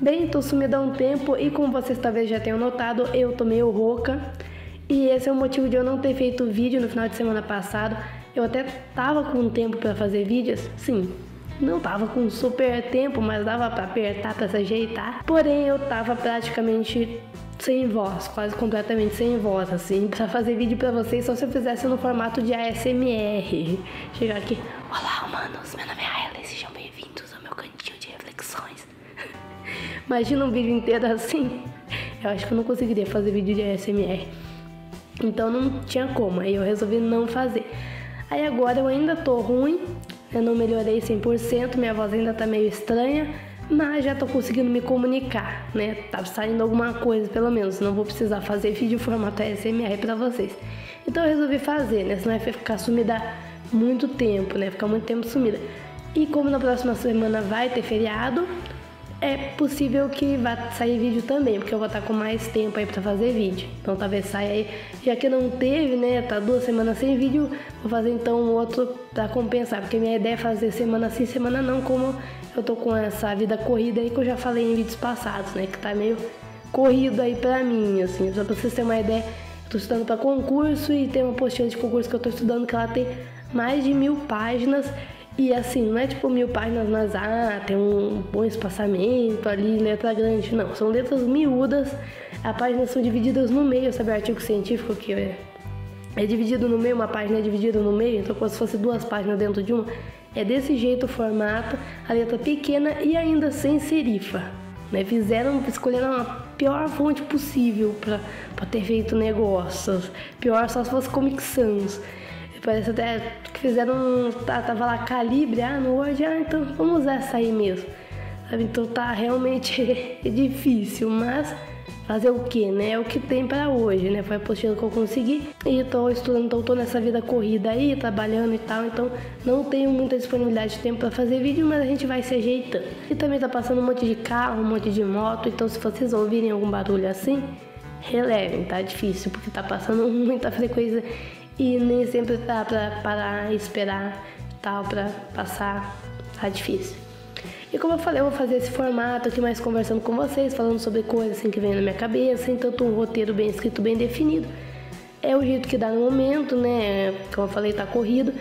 Bem, tô sumida há um tempo e como vocês talvez já tenham notado, eu tô meio rouca. E esse é o motivo de eu não ter feito vídeo no final de semana passado. Eu até tava com tempo pra fazer vídeos, sim. Não tava com super tempo, mas dava pra apertar, pra se ajeitar. Porém, eu tava praticamente sem voz, quase completamente sem voz, assim, pra fazer vídeo pra vocês, só se eu fizesse no formato de ASMR. Chegar aqui, olá humanos, meu nome é Hailey, sejam bem-vindos ao meu cantinho de reflexões. Imagina um vídeo inteiro assim, eu acho que eu não conseguiria fazer vídeo de ASMR. Então não tinha como, aí eu resolvi não fazer. Aí agora eu ainda tô ruim, eu não melhorei 100%, minha voz ainda tá meio estranha, mas já tô conseguindo me comunicar, né? Tá saindo alguma coisa, pelo menos, não vou precisar fazer vídeo formato ASMR pra vocês. Então eu resolvi fazer, né? Senão vai ficar sumida muito tempo, né? Ficar muito tempo sumida. E como na próxima semana vai ter feriado, é possível que vá sair vídeo também, porque eu vou estar com mais tempo aí pra fazer vídeo. Então talvez saia aí, já que não teve, né, tá 2 semanas sem vídeo, vou fazer então outro pra compensar, porque minha ideia é fazer semana sim, semana não, como eu tô com essa vida corrida aí que eu já falei em vídeos passados, né, que tá meio corrido aí pra mim, assim, só pra vocês terem uma ideia, eu tô estudando pra concurso e tem uma apostila de concurso que eu tô estudando que ela tem mais de 1000 páginas. E assim, não é tipo 1000 páginas, mas tem um bom espaçamento ali, letra grande. Não, são letras miúdas. As páginas são divididas no meio, sabe? O artigo científico que é dividido no meio, uma página é dividida no meio, então como se fosse 2 páginas dentro de uma. É desse jeito o formato, a letra pequena e ainda sem serifa, né? Escolheram a pior fonte possível pra ter feito negócios. Pior só se fosse Comic Sans. Parece até que fizeram, tava lá calibre, no Word, então vamos usar essa aí mesmo, sabe? Então tá realmente difícil, mas fazer o que, né? É o que tem pra hoje, né? Foi a apostila que eu consegui e tô estudando, então tô nessa vida corrida aí, trabalhando e tal, então não tenho muita disponibilidade de tempo pra fazer vídeo, mas a gente vai se ajeitando. E também tá passando um monte de carro, um monte de moto, então se vocês ouvirem algum barulho assim, relevem, tá difícil, porque tá passando muita frequência e nem sempre dá pra parar e esperar tal pra passar, tá difícil. E como eu falei, eu vou fazer esse formato aqui mais conversando com vocês, falando sobre coisas assim que vem na minha cabeça, sem tanto um roteiro bem escrito, bem definido. É o jeito que dá no momento, né? Como eu falei, tá corrido.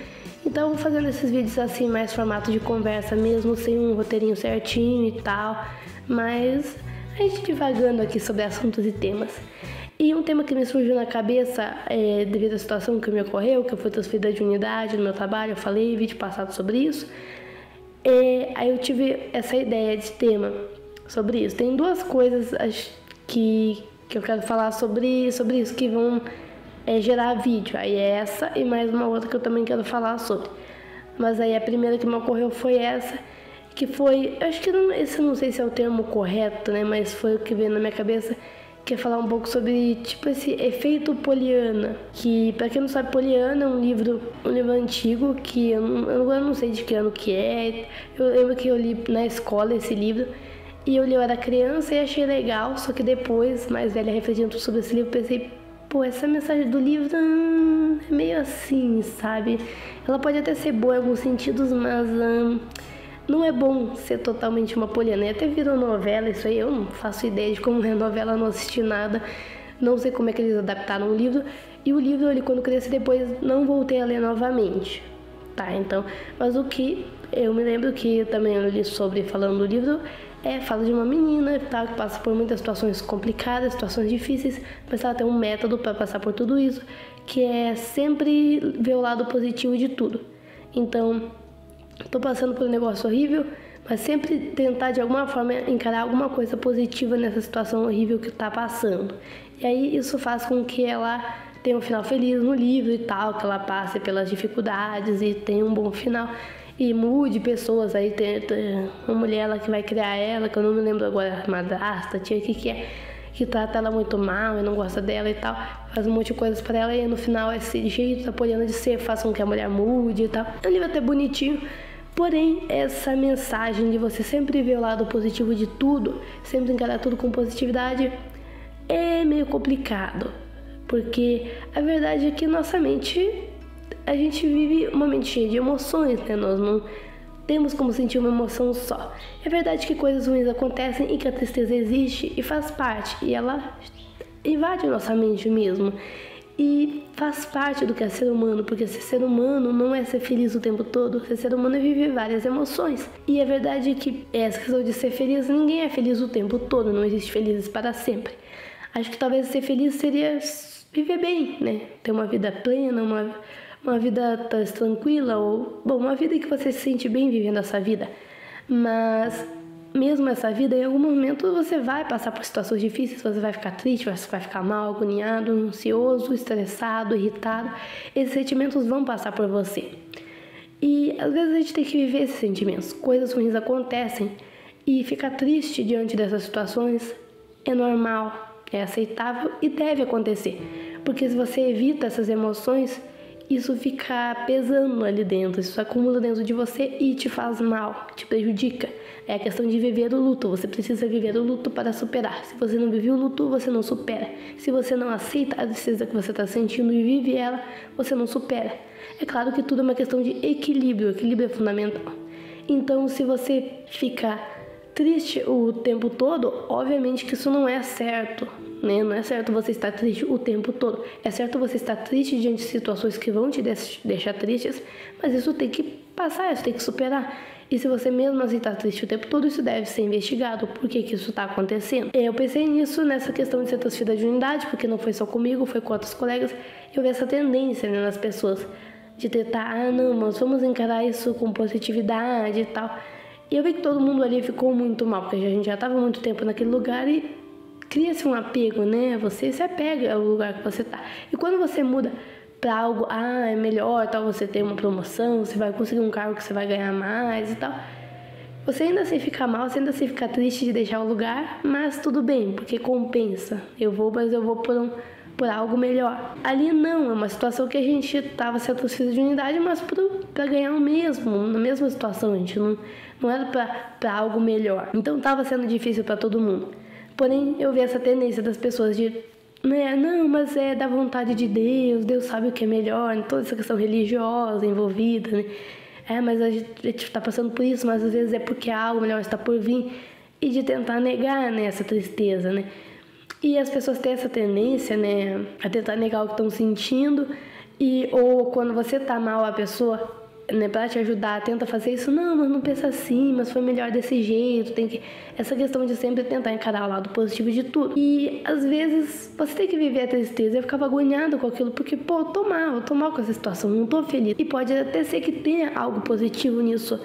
Então eu vou fazendo esses vídeos assim, mais formato de conversa mesmo, sem um roteirinho certinho e tal, mas a gente divagando aqui sobre assuntos e temas. E um tema que me surgiu na cabeça devido à situação que me ocorreu, que eu fui transferida de unidade no meu trabalho, eu falei em vídeo passado sobre isso. Aí eu tive essa ideia de tema sobre isso. Tem 2 coisas que eu quero falar sobre isso, que vão gerar vídeo. Aí é essa e mais uma outra que eu também quero falar sobre. Mas aí a primeira que me ocorreu foi essa, que foi, acho que esse não sei se é o termo correto, né? Mas foi o que veio na minha cabeça, que é falar um pouco sobre, tipo, esse efeito Poliana, que, pra quem não sabe, Poliana é um livro antigo, que eu não sei de que ano que é. Eu lembro que eu li na escola esse livro, e eu era criança e achei legal, só que depois, mais velha, refletindo sobre esse livro, pensei, pô, essa mensagem do livro é meio assim, sabe? Ela pode até ser boa em alguns sentidos, mas não é bom ser totalmente uma poliana. E até virou novela, isso aí eu não faço ideia de como é novela, não assisti nada. Não sei como é que eles adaptaram o livro. E o livro eu li quando cresci, depois não voltei a ler novamente. Tá, então, mas o que eu me lembro que eu também li sobre, falando do livro, fala de uma menina tal, que passa por muitas situações complicadas, situações difíceis, mas ela tem um método para passar por tudo isso, que é sempre ver o lado positivo de tudo. Então, tô passando por um negócio horrível, mas sempre tentar de alguma forma encarar alguma coisa positiva nessa situação horrível que tá passando. E aí isso faz com que ela tenha um final feliz no livro e tal, que ela passe pelas dificuldades e tenha um bom final. E mude pessoas, aí tem uma mulher lá que vai criar ela, que eu não me lembro agora, madrasta, tia, que trata ela muito mal e não gosta dela e tal, faz um monte de coisas pra ela e no final esse jeito da Poliana de ser faz com que a mulher mude e tal. É um livro até bonitinho, porém essa mensagem de você sempre ver o lado positivo de tudo, sempre encarar tudo com positividade, é meio complicado, porque a verdade é que nossa mente, a gente vive uma mente cheia de emoções, né? Nós não temos como sentir uma emoção só. É verdade que coisas ruins acontecem e que a tristeza existe e faz parte, e ela invade a nossa mente mesmo. E faz parte do que é ser humano, porque ser humano não é ser feliz o tempo todo, ser humano é viver várias emoções. E é verdade que essa questão de ser feliz, ninguém é feliz o tempo todo, não existe felizes para sempre. Acho que talvez ser feliz seria viver bem, né? Ter uma vida plena, uma vida tranquila, ou, bom, uma vida que você se sente bem vivendo essa vida. Mas mesmo essa vida, em algum momento você vai passar por situações difíceis, você vai ficar triste, você vai ficar mal, agoniado, ansioso, estressado, irritado. Esses sentimentos vão passar por você. E às vezes a gente tem que viver esses sentimentos. Coisas ruins acontecem e ficar triste diante dessas situações é normal, é aceitável e deve acontecer. Porque se você evita essas emoções, isso fica pesando ali dentro, isso acumula dentro de você e te faz mal, te prejudica. É a questão de viver o luto, você precisa viver o luto para superar. Se você não vive o luto, você não supera. Se você não aceita a tristeza que você está sentindo e vive ela, você não supera. É claro que tudo é uma questão de equilíbrio, equilíbrio é fundamental. Então, se você fica triste o tempo todo, obviamente que isso não é certo, né? Não é certo você estar triste o tempo todo. É certo você estar triste diante de situações que vão te deixar tristes, mas isso tem que passar, isso tem que superar. E se você mesmo assim está triste o tempo todo, isso deve ser investigado. Por que isso está acontecendo? Eu pensei nisso, nessa questão de ser transferida de unidade, porque não foi só comigo, foi com outros colegas. Eu vi essa tendência, né, nas pessoas de tentar, não, mas vamos encarar isso com positividade e tal. E eu vi que todo mundo ali ficou muito mal, porque a gente já estava muito tempo naquele lugar e cria-se um apego, né? Você se apega ao lugar que você está. E quando você muda para algo, é melhor, tal, você tem uma promoção, você vai conseguir um cargo que você vai ganhar mais e tal. Você ainda assim fica mal, você ainda assim fica triste de deixar o lugar, mas tudo bem, porque compensa. Mas eu vou por algo melhor. Ali não, é uma situação que a gente estava sendo transferido de unidade, mas para ganhar o mesmo, na mesma situação, a gente não era para algo melhor. Então estava sendo difícil para todo mundo. Porém, eu vi essa tendência das pessoas de não, mas é da vontade de Deus sabe o que é melhor, toda essa questão religiosa envolvida, né? Mas a gente está passando por isso, mas às vezes é porque algo melhor está por vir, e de tentar negar, né, essa tristeza, né? E as pessoas têm essa tendência, né, a tentar negar o que estão sentindo, ou quando você tá mal, a pessoa, né, para te ajudar, tenta fazer isso, não, mas não pensa assim, mas foi melhor desse jeito, essa questão de sempre tentar encarar o lado positivo de tudo. E às vezes você tem que viver a tristeza. Eu ficava agoniada com aquilo, porque, eu tô mal com essa situação, não tô feliz. E pode até ser que tenha algo positivo nisso,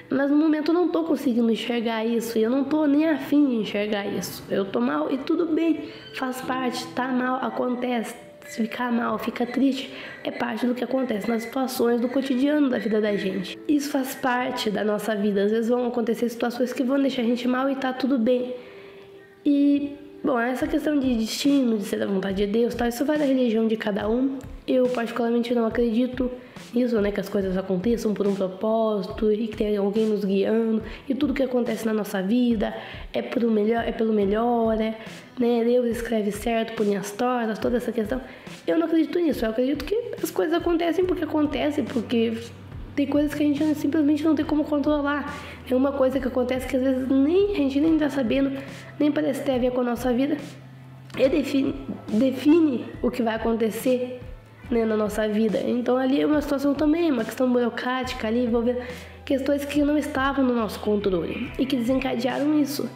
mas no momento eu não tô conseguindo enxergar isso, e eu não tô nem afim de enxergar isso. Eu tô mal e tudo bem, faz parte, tá mal, acontece. Se ficar mal, fica triste, é parte do que acontece nas situações do cotidiano da vida da gente. Isso faz parte da nossa vida. Às vezes vão acontecer situações que vão deixar a gente mal e tá tudo bem. E, bom, essa questão de destino, de ser da vontade de Deus, isso vai da religião de cada um. Eu particularmente não acredito nisso, né, que as coisas aconteçam por um propósito e que tem alguém nos guiando, e tudo que acontece na nossa vida é pelo melhor, né? Deus escreve certo por linhas tortas, toda essa questão. Eu não acredito nisso. Eu acredito que as coisas acontecem, porque tem coisas que a gente simplesmente não tem como controlar. É uma coisa que acontece que às vezes a gente nem tá sabendo, nem parece ter a ver com a nossa vida. E define o que vai acontecer, né, na nossa vida. Então ali é uma situação também, uma questão burocrática ali, envolvendo questões que não estavam no nosso controle e que desencadearam isso.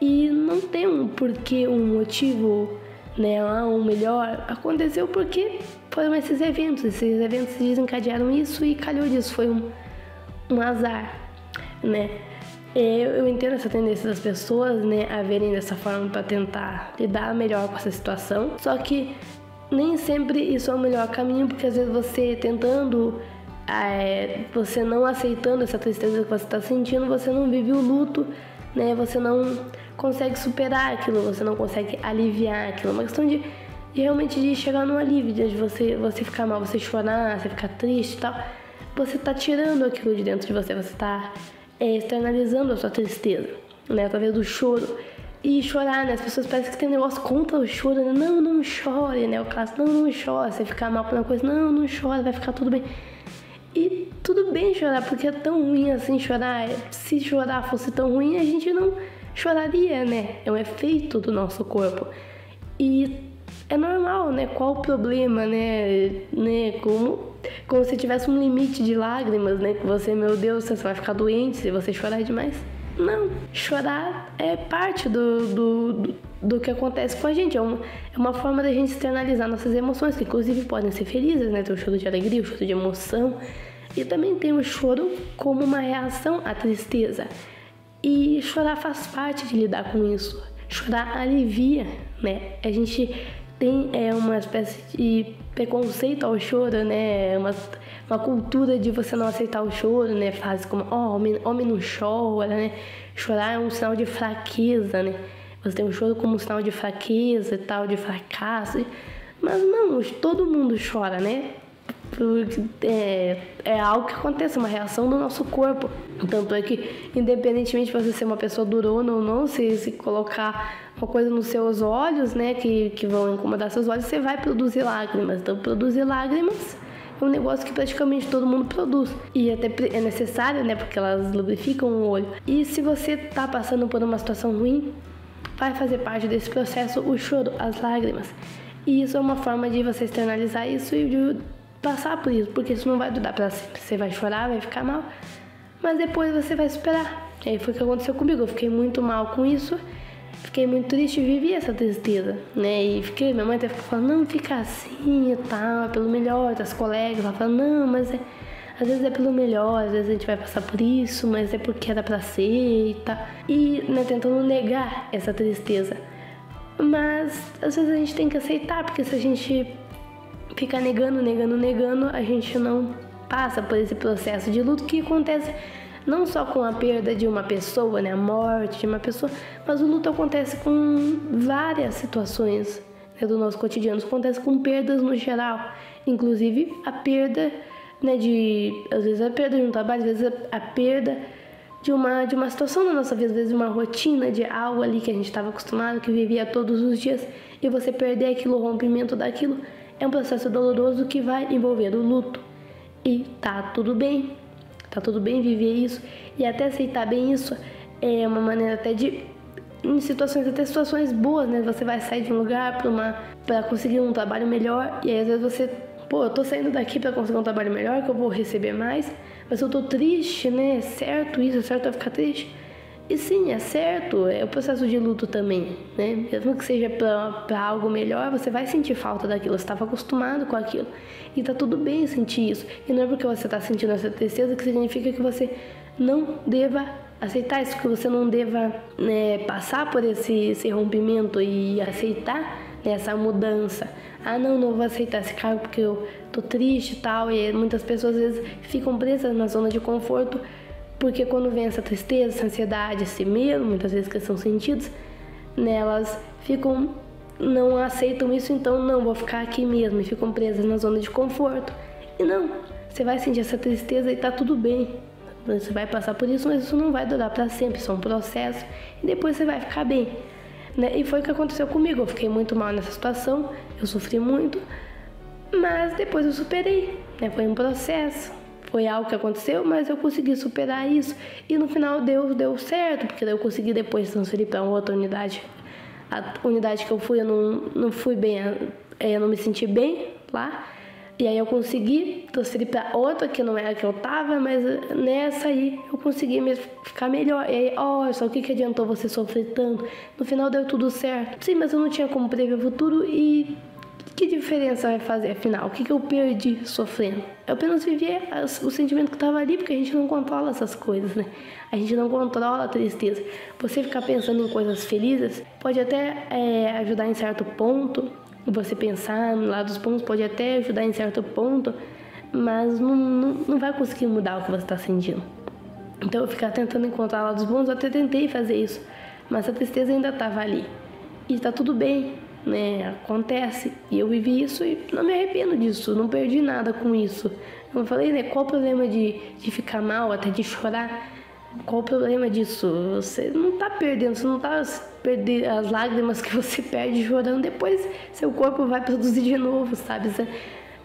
E não tem um porquê, um motivo, né, um melhor. Aconteceu porque foram esses eventos desencadearam isso e calhou disso, foi um azar, né? Eu entendo essa tendência das pessoas, né, a verem dessa forma para tentar lidar melhor com essa situação, só que nem sempre isso é o melhor caminho, porque às vezes você tentando, você não aceitando essa tristeza que você está sentindo, você não vive o luto, né? Você não consegue superar aquilo, você não consegue aliviar aquilo. É uma questão de realmente de chegar no alívio, de você ficar mal, você chorar, você ficar triste e tal. Você está tirando aquilo de dentro de você está externalizando a sua tristeza, né? Através do choro. E chorar, né? As pessoas parecem que tem um negócio contra o choro, né? Não chore, né? O clássico, não chore. Você ficar mal por uma coisa, não chore, vai ficar tudo bem. E tudo bem chorar, porque é tão ruim assim chorar. Se chorar fosse tão ruim, a gente não choraria, né? É um efeito do nosso corpo. E é normal, né? Qual o problema, né? Como se tivesse um limite de lágrimas, né? Que você, meu Deus, você vai ficar doente se você chorar demais. Não, chorar é parte do que acontece com a gente. É uma forma da gente externalizar nossas emoções, que inclusive podem ser felizes, né? Tem o choro de alegria, o choro de emoção. E também tem o choro como uma reação à tristeza. E chorar faz parte de lidar com isso. Chorar alivia, né? A gente tem uma espécie de preconceito ao choro, né? Uma cultura de você não aceitar o choro, né? Frases como, homem não chora, né? Chorar é um sinal de fraqueza, né? Você tem o choro como um sinal de fraqueza e tal, de fracasso. Mas não, todo mundo chora, né? É algo que acontece, uma reação do nosso corpo. Tanto é que, independentemente de você ser uma pessoa durona ou não, se colocar uma coisa nos seus olhos, né, que vão incomodar seus olhos, você vai produzir lágrimas. Então, produzir lágrimas é um negócio que praticamente todo mundo produz. E até é necessário, né, porque elas lubrificam o olho. E se você tá passando por uma situação ruim, vai fazer parte desse processo o choro, as lágrimas. E isso é uma forma de você externalizar isso e de passar por isso, porque isso não vai durar pra sempre. Você vai chorar, vai ficar mal, mas depois você vai superar. E aí foi o que aconteceu comigo. Eu fiquei muito mal com isso, fiquei muito triste e vivi essa tristeza, né? E minha mãe até ficou falando, não, fica assim e tal, é pelo melhor das colegas. Ela falando, não, mas às vezes é pelo melhor, às vezes a gente vai passar por isso, mas é porque era pra ser e tal. E, né, tentando negar essa tristeza. Mas às vezes a gente tem que aceitar, porque se a gente ficar negando, a gente não passa por esse processo de luto que acontece não só com a perda de uma pessoa, né, a morte de uma pessoa, mas o luto acontece com várias situações, né, do nosso cotidiano. Isso acontece com perdas no geral, inclusive a perda, né, às vezes a perda de um trabalho, às vezes a perda de uma situação na nossa vida, às vezes uma rotina de algo ali que a gente estava acostumado, que vivia todos os dias, e você perder aquilo, o rompimento daquilo, é um processo doloroso que vai envolver o luto. E tá tudo bem viver isso, e até aceitar bem isso é uma maneira até de, em situações boas, né? Você vai sair de um lugar para conseguir um trabalho melhor, e aí às vezes você, eu tô saindo daqui para conseguir um trabalho melhor, que eu vou receber mais, mas eu tô triste, né? É certo isso, é certo eu ficar triste. E sim, é certo, é o processo de luto também, né? Mesmo que seja para algo melhor, você vai sentir falta daquilo, você estava acostumado com aquilo. E tá tudo bem sentir isso. E não é porque você tá sentindo essa tristeza que significa que você não deva aceitar isso, que você não deva, né, passar por esse rompimento e aceitar, né, essa mudança. Não vou aceitar esse cargo porque eu tô triste e tal. E muitas pessoas às vezes ficam presas na zona de conforto, porque quando vem essa tristeza, essa ansiedade, esse medo, muitas vezes que são sentidos, né, elas não aceitam isso, então não, vou ficar aqui mesmo, e ficam presas na zona de conforto. E não, você vai sentir essa tristeza e tá tudo bem. Você vai passar por isso, mas isso não vai durar para sempre, isso é um processo, e depois você vai ficar bem, né? E foi o que aconteceu comigo, eu fiquei muito mal nessa situação, eu sofri muito, mas depois eu superei, né? Foi um processo. Foi algo que aconteceu, mas eu consegui superar isso. E no final deu certo, porque eu consegui depois transferir para outra unidade. A unidade que eu fui, eu não fui bem, eu não me senti bem lá. E aí eu consegui transferir para outra, que não era a que eu tava, mas nessa aí eu consegui mesmo ficar melhor. E aí, só o que adiantou você sofrer tanto? No final deu tudo certo. Sim, mas eu não tinha como prever o futuro e que diferença vai fazer, afinal? O que eu perdi sofrendo? Eu apenas vivi o sentimento que estava ali, porque a gente não controla essas coisas, né? A gente não controla a tristeza. Você ficar pensando em coisas felizes pode até ajudar em certo ponto. Você pensar no lado dos pontos pode até ajudar em certo ponto, mas não vai conseguir mudar o que você está sentindo. Então eu ficar tentando encontrar lados bons, eu até tentei fazer isso, mas a tristeza ainda estava ali. E tá tudo bem, né? Acontece. E eu vivi isso e não me arrependo disso, não perdi nada com isso. Como eu falei, né? Qual o problema de ficar mal, até de chorar? Qual o problema disso? Você não tá perdendo, você não tá perdendo as lágrimas que você perde chorando. Depois seu corpo vai produzir de novo, sabe? Você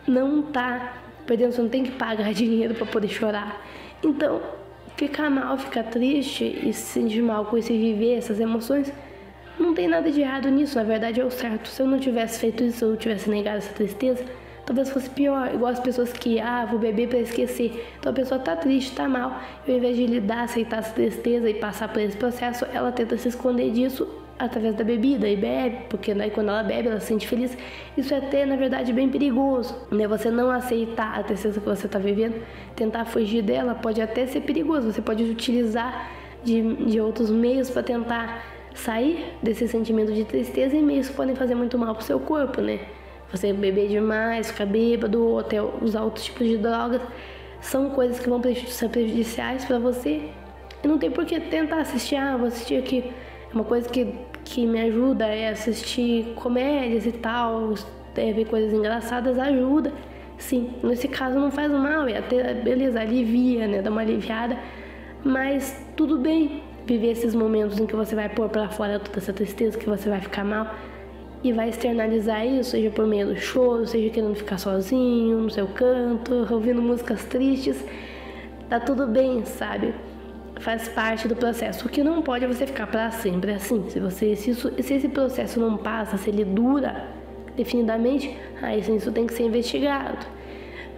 não tá Por exemplo, você não tem que pagar dinheiro para poder chorar. Então, ficar mal, ficar triste e se sentir mal com isso e viver essas emoções, não tem nada de errado nisso, na verdade é o certo. Se eu não tivesse feito isso, se eu tivesse negado essa tristeza, talvez fosse pior, igual as pessoas que, vou beber para esquecer. Então a pessoa tá triste, tá mal, e ao invés de lidar, aceitar essa tristeza e passar por esse processo, ela tenta se esconder disso através da bebida e bebe, porque daí quando ela bebe, ela se sente feliz. Isso é até, na verdade, bem perigoso, né? Você não aceitar a tristeza que você tá vivendo, tentar fugir dela, pode até ser perigoso. Você pode utilizar de outros meios para tentar sair desse sentimento de tristeza, e meios que podem fazer muito mal pro seu corpo, né? Você beber demais, ficar bêbado, ou até usar outros tipos de drogas, são coisas que vão ser prejudiciais para você. E não tem por que tentar assistir, vou assistir aqui. Uma coisa que me ajuda é assistir comédias e tal, ver coisas engraçadas, ajuda. Sim, nesse caso não faz mal, e até, beleza, alivia, né? Dá uma aliviada, mas tudo bem viver esses momentos em que você vai pôr pra fora toda essa tristeza, que você vai ficar mal e vai externalizar isso, seja por meio do choro, seja querendo ficar sozinho no seu canto, ouvindo músicas tristes. Tá tudo bem, sabe? Faz parte do processo. O que não pode é você ficar pra sempre assim. Se esse processo não passa, se ele dura definidamente, aí sim, isso tem que ser investigado.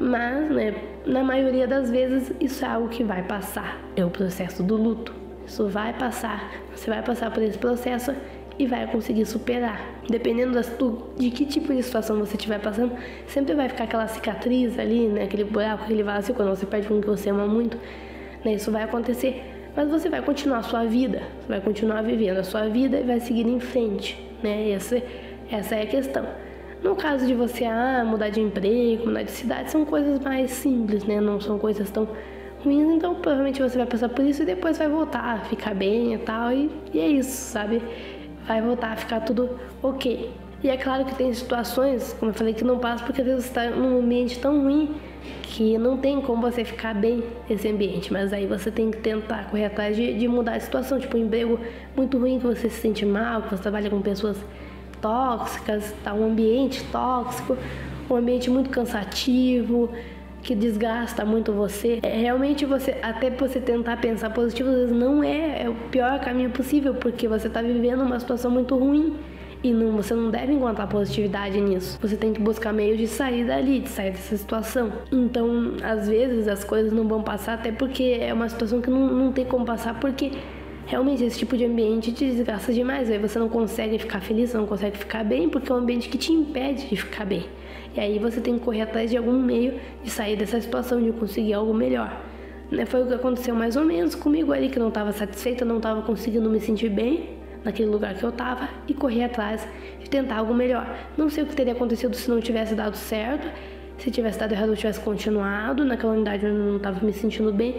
Mas, né, na maioria das vezes, isso é algo que vai passar. É o processo do luto. Isso vai passar. Você vai passar por esse processo e vai conseguir superar. Dependendo de que tipo de situação você estiver passando, sempre vai ficar aquela cicatriz ali, né, aquele buraco, aquele vazio, quando você perde um que você ama muito, né, isso vai acontecer. Mas você vai continuar a sua vida, você vai continuar vivendo a sua vida e vai seguir em frente, né? Essa é a questão. No caso de você mudar de emprego, mudar de cidade, são coisas mais simples, né? Não são coisas tão ruins, então provavelmente você vai passar por isso e depois vai voltar a ficar bem e tal, e é isso, sabe? Vai voltar a ficar tudo ok. E é claro que tem situações, como eu falei, que não passa porque às vezes você está num ambiente tão ruim que não tem como você ficar bem nesse ambiente, mas aí você tem que tentar correr atrás de mudar a situação, tipo um emprego muito ruim que você se sente mal, que você trabalha com pessoas tóxicas, tá, um ambiente tóxico, um ambiente muito cansativo, que desgasta muito você. Realmente até você tentar pensar positivo, às vezes não é o pior caminho possível, porque você tá vivendo uma situação muito ruim. E você não deve encontrar positividade nisso. Você tem que buscar meios de sair dali, de sair dessa situação. Então, às vezes, as coisas não vão passar, até porque é uma situação que não tem como passar, porque realmente esse tipo de ambiente te desgasta demais. Aí você não consegue ficar feliz, você não consegue ficar bem, porque é um ambiente que te impede de ficar bem. E aí você tem que correr atrás de algum meio de sair dessa situação, de conseguir algo melhor. Foi o que aconteceu mais ou menos comigo ali, que eu não estava satisfeita, não estava conseguindo me sentir bem naquele lugar que eu tava, e correr atrás de tentar algo melhor. Não sei o que teria acontecido se não tivesse dado certo, se tivesse dado errado eu tivesse continuado naquela unidade onde eu não tava me sentindo bem.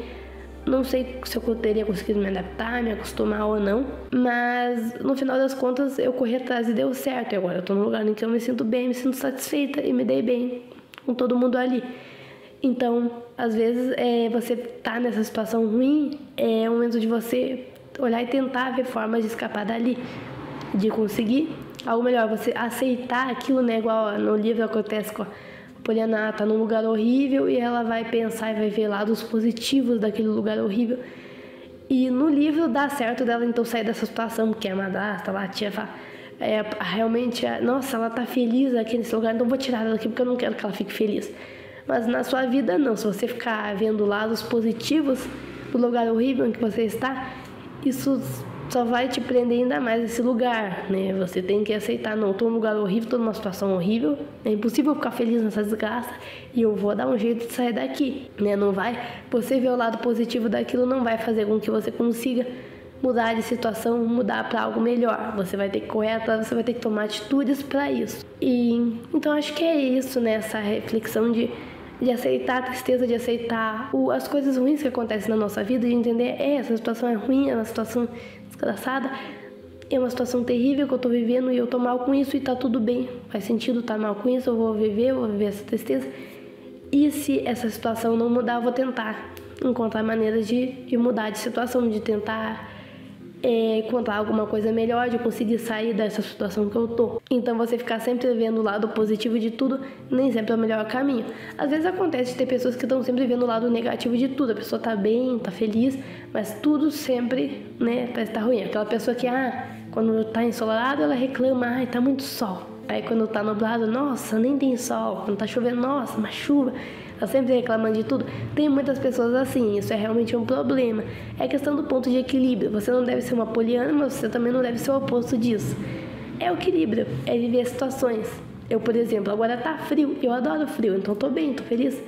Não sei se eu teria conseguido me adaptar, me acostumar ou não, mas no final das contas eu corri atrás e deu certo. E agora eu tô num lugar em que eu me sinto bem, me sinto satisfeita e me dei bem com todo mundo ali. Então, às vezes, você tá nessa situação ruim, é o momento de você olhar e tentar ver formas de escapar dali, de conseguir algo melhor, você aceitar aquilo, né? Igual no livro acontece com a Poliana, tá num lugar horrível e ela vai pensar e vai ver lados positivos daquele lugar horrível. E no livro dá certo dela então sair dessa situação, porque a madrasta lá, a tia fala, realmente, nossa, ela tá feliz aqui nesse lugar, então vou tirar ela daqui porque eu não quero que ela fique feliz. Mas na sua vida não, se você ficar vendo lados positivos do lugar horrível em que você está, isso só vai te prender ainda mais nesse lugar, né? Você tem que aceitar, não, tô num lugar horrível, tô numa situação horrível, é impossível ficar feliz nessa desgraça e eu vou dar um jeito de sair daqui, né? Não vai, você ver o lado positivo daquilo não vai fazer com que você consiga mudar de situação, mudar para algo melhor. Você vai ter que correr atrás, você vai ter que tomar atitudes para isso. E então acho que é isso, né? Essa reflexão de aceitar a tristeza, de aceitar as coisas ruins que acontecem na nossa vida, de entender, essa situação é ruim, é uma situação desgraçada, é uma situação terrível que eu tô vivendo e eu tô mal com isso e tá tudo bem. Faz sentido estar mal com isso, eu vou viver essa tristeza. E se essa situação não mudar, eu vou tentar encontrar maneiras de mudar de situação, de tentar encontrar alguma coisa melhor, de conseguir sair dessa situação que eu tô. Então você ficar sempre vendo o lado positivo de tudo, nem sempre é o melhor caminho. Às vezes acontece de ter pessoas que estão sempre vendo o lado negativo de tudo. A pessoa tá bem, tá feliz, mas tudo sempre, né, parece que tá ruim. Aquela pessoa que, quando tá ensolarado, ela reclama, tá muito sol. Aí quando tá nublado, nossa, nem tem sol. Quando tá chovendo, nossa, uma chuva. Tá sempre reclamando de tudo. Tem muitas pessoas assim, isso é realmente um problema. É questão do ponto de equilíbrio. Você não deve ser uma poliana, mas você também não deve ser o oposto disso. É o equilíbrio, é viver as situações. Eu, por exemplo, agora tá frio, eu adoro frio, então tô bem, tô feliz,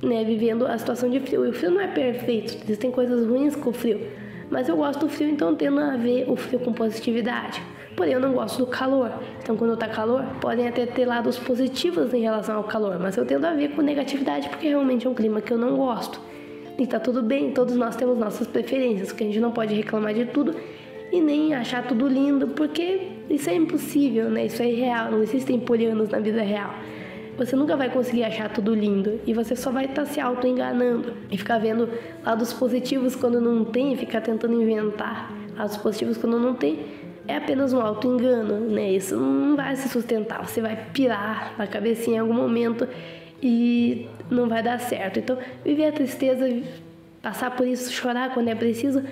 né, vivendo a situação de frio. E o frio não é perfeito, existem coisas ruins com o frio, mas eu gosto do frio, então tendo a ver o frio com positividade. Porém, eu não gosto do calor. Então, quando tá calor, podem até ter lados positivos em relação ao calor, mas eu tendo a ver com negatividade porque realmente é um clima que eu não gosto. E tá tudo bem, todos nós temos nossas preferências, que a gente não pode reclamar de tudo e nem achar tudo lindo, porque isso é impossível, né? Isso é irreal, não existem polianos na vida real. Você nunca vai conseguir achar tudo lindo e você só vai estar se auto-enganando e ficar vendo lados positivos quando não tem, ficar tentando inventar lados positivos quando não tem. É apenas um auto-engano, né? Isso não vai se sustentar. Você vai pirar na cabecinha em algum momento e não vai dar certo. Então, viver a tristeza, passar por isso, chorar quando é preciso,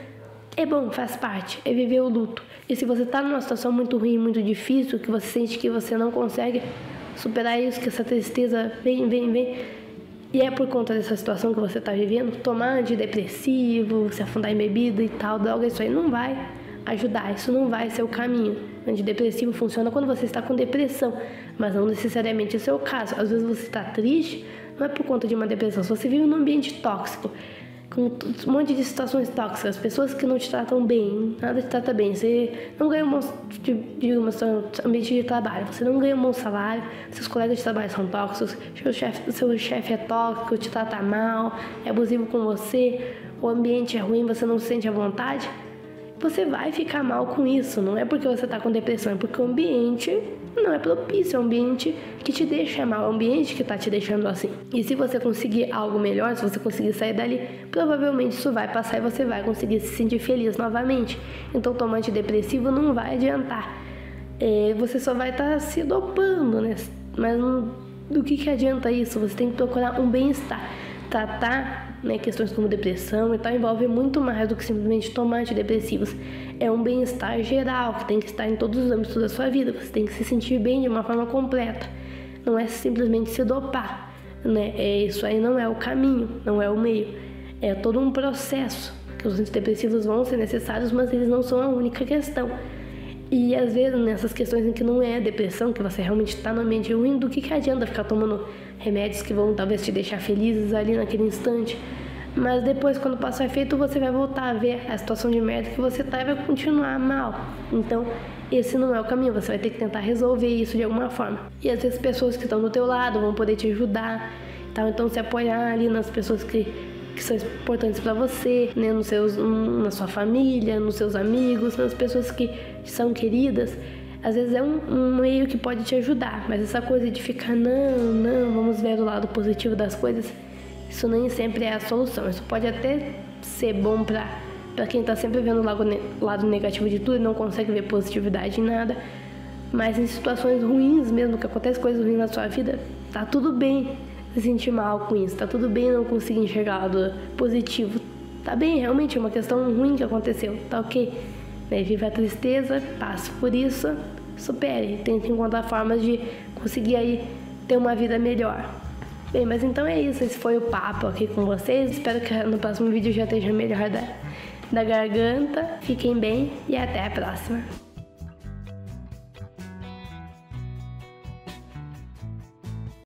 é bom, faz parte. É viver o luto. E se você tá numa situação muito ruim, muito difícil, que você sente que você não consegue superar isso, que essa tristeza vem, e é por conta dessa situação que você tá vivendo, tomar antidepressivo, se afundar em bebida e tal, droga, isso aí não vai ajudar, isso não vai ser o caminho. Antidepressivo funciona quando você está com depressão, mas não necessariamente é o seu caso. Às vezes você está triste, não é por conta de uma depressão. Se você vive num ambiente tóxico, com um monte de situações tóxicas, pessoas que não te tratam bem, nada te trata bem, você não ganha um bom ambiente de trabalho, você não ganha um bom salário, seus colegas de trabalho são tóxicos, seu chefe é tóxico, te trata mal, é abusivo com você, o ambiente é ruim, você não se sente à vontade, você vai ficar mal com isso. Não é porque você está com depressão, é porque o ambiente não é propício, é um ambiente que te deixa mal, é um ambiente que está te deixando assim. E se você conseguir algo melhor, se você conseguir sair dali, provavelmente isso vai passar e você vai conseguir se sentir feliz novamente. Então tomar antidepressivo não vai adiantar. Você só vai estar se dopando, né? Mas do que adianta isso? Você tem que procurar um bem-estar. Tratar, né, questões como depressão e tal envolve muito mais do que simplesmente tomar antidepressivos. É um bem-estar geral que tem que estar em todos os âmbitos da sua vida. Você tem que se sentir bem de uma forma completa. Não é simplesmente se dopar, né? Isso aí não é o caminho, não é o meio. É todo um processo que os antidepressivos vão ser necessários, mas eles não são a única questão. E às vezes nessas questões em que não é depressão, que você realmente está no ambiente ruim, do que adianta ficar tomando remédios que vão talvez te deixar felizes ali naquele instante, mas depois quando passar o efeito você vai voltar a ver a situação de merda que você tá e vai continuar mal. Então esse não é o caminho, você vai ter que tentar resolver isso de alguma forma. E às vezes pessoas que estão do teu lado vão poder te ajudar, tá? Então se apoiar ali nas pessoas que são importantes para você, né? Na sua família, nos seus amigos, nas pessoas que são queridas. Às vezes é um meio que pode te ajudar, mas essa coisa de ficar, não, vamos ver o lado positivo das coisas, isso nem sempre é a solução. Isso pode até ser bom para quem tá sempre vendo o lado negativo de tudo e não consegue ver positividade em nada, mas em situações ruins mesmo, que acontecem coisas ruins na sua vida, tá tudo bem se sentir mal com isso, tá tudo bem não conseguir enxergar o lado positivo, tá bem, realmente é uma questão ruim que aconteceu, tá ok, né? Viva a tristeza, passe por isso, supere, tente encontrar formas de conseguir aí ter uma vida melhor. Bem, mas então é isso, esse foi o papo aqui com vocês, espero que no próximo vídeo já esteja melhor da garganta, fiquem bem e até a próxima.